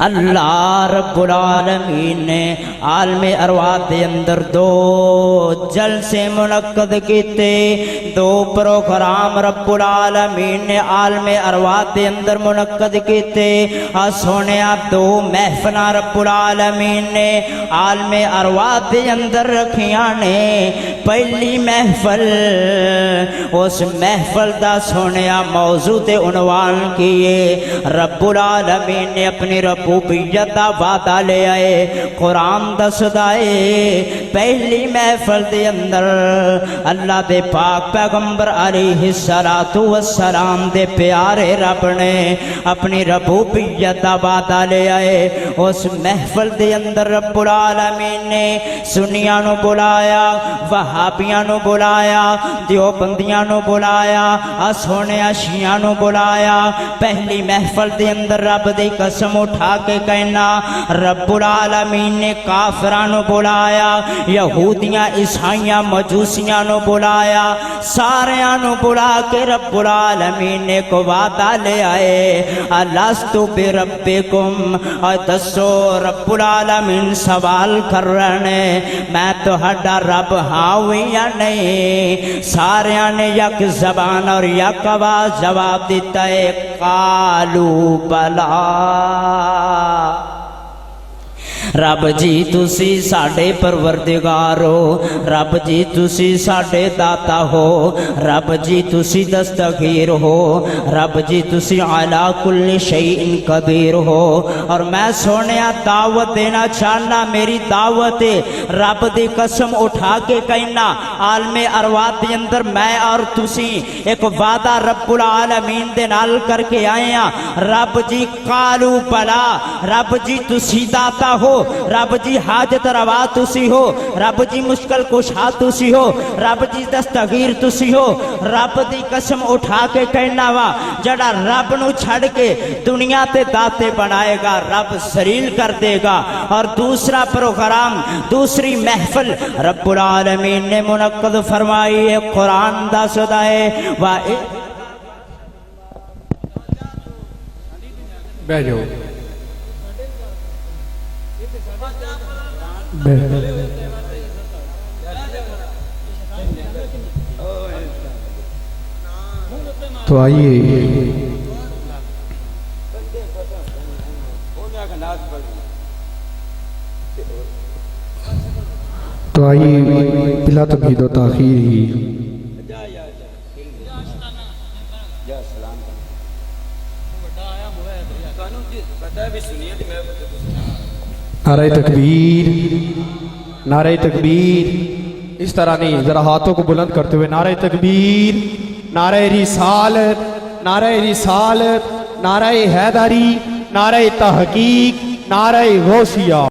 اللہ رب العالمین نے عالم ارواح دے اندر دو جلسے منعقد کیتے، دو پروگرام رب العالمین نے عالم ارواح دے اندر منعقد کیتے۔ سونے آپ دو محفل رب العالمین نے عالم ارواح دے اندر رکھیاں نے۔ پہلی محفل، اس محفل دا سونے موضوع تے عنوان کیے، رب العالمین نے اپنی ربوبیت دا وعدہ لے آئے۔ قرآن دسدا ہے پہلی محفل دے اندر اللہ دے پاک پیغمبر علیہ السلام دے پیارے رب نے اپنی ربوبیت دا وعدہ لے آئے۔ اس محفل دے اندر رب العالمین نے سنیاں نو بلایا، وہابیاں نو بلایا، دیوبندیاں نو بلایا، سونے شیعہ نو بلایا۔ پہلی محفل دے اندر رب دی قسم اٹھا کے کہنا، رب العالمین نے کافراں نو بلایا، یہودیاں عیسائیاں مجوسیاں نو بلایا، ساریاں نو بلا کے رب العالمین نے کو وعدہ لے آئے، الستو بربکم۔ اور دسو رب العالمین سوال کر رہے، میں تو ہڈا رب ہاں یا نہیں؟ ساریاں نے یک زبان اور یک آواز جواب دیتا ہے، قالو بلا۔ رب جی تسی ساڈے پروردگار ہو، رب جی تسی ساڈے داتا ہو، رب جی تسی دستگیر ہو، رب جی تسی علی کل شیء قدیر ہو۔ اور میں سونیا دعوت دینا چاہنا، میری دعوت رب دی قسم اٹھا کے کہنا، عالم ارواح دے اندر میں اور تسی ایک وعدہ رب العالمین دے نال کر کے آئے ہیں۔ رب جی قالو بلا، رب جی تسی داتا ہو، رب جی حاجت روا تسی ہو، رب جی مشکل کشا تسی ہو، رب جی دستگیر تسی ہو۔ رب دی قسم اٹھا کے کہنا وا، جڑا رب نو چھڑ کے دنیا تے داتے بنائے گا رب ذلیل کر دے گا۔ اور دوسرا پروگرام، دوسری محفل رب العالمین نے منعقد فرمائی ہے، قرآن دا سدا ہے، بیٹھ جاؤ۔ تو آئیے بلا تمہید و تاخیر ہی نعرہ تکبیر، نعرہ تکبیر۔ اس طرح نہیں، ذرا ہاتھوں کو بلند کرتے ہوئے نعرہ تکبیر، نعرہ رسالت، نعرہ رسالت، نعرہ حیدری، نعرہ تحقیق، نعرہ غوثیہ۔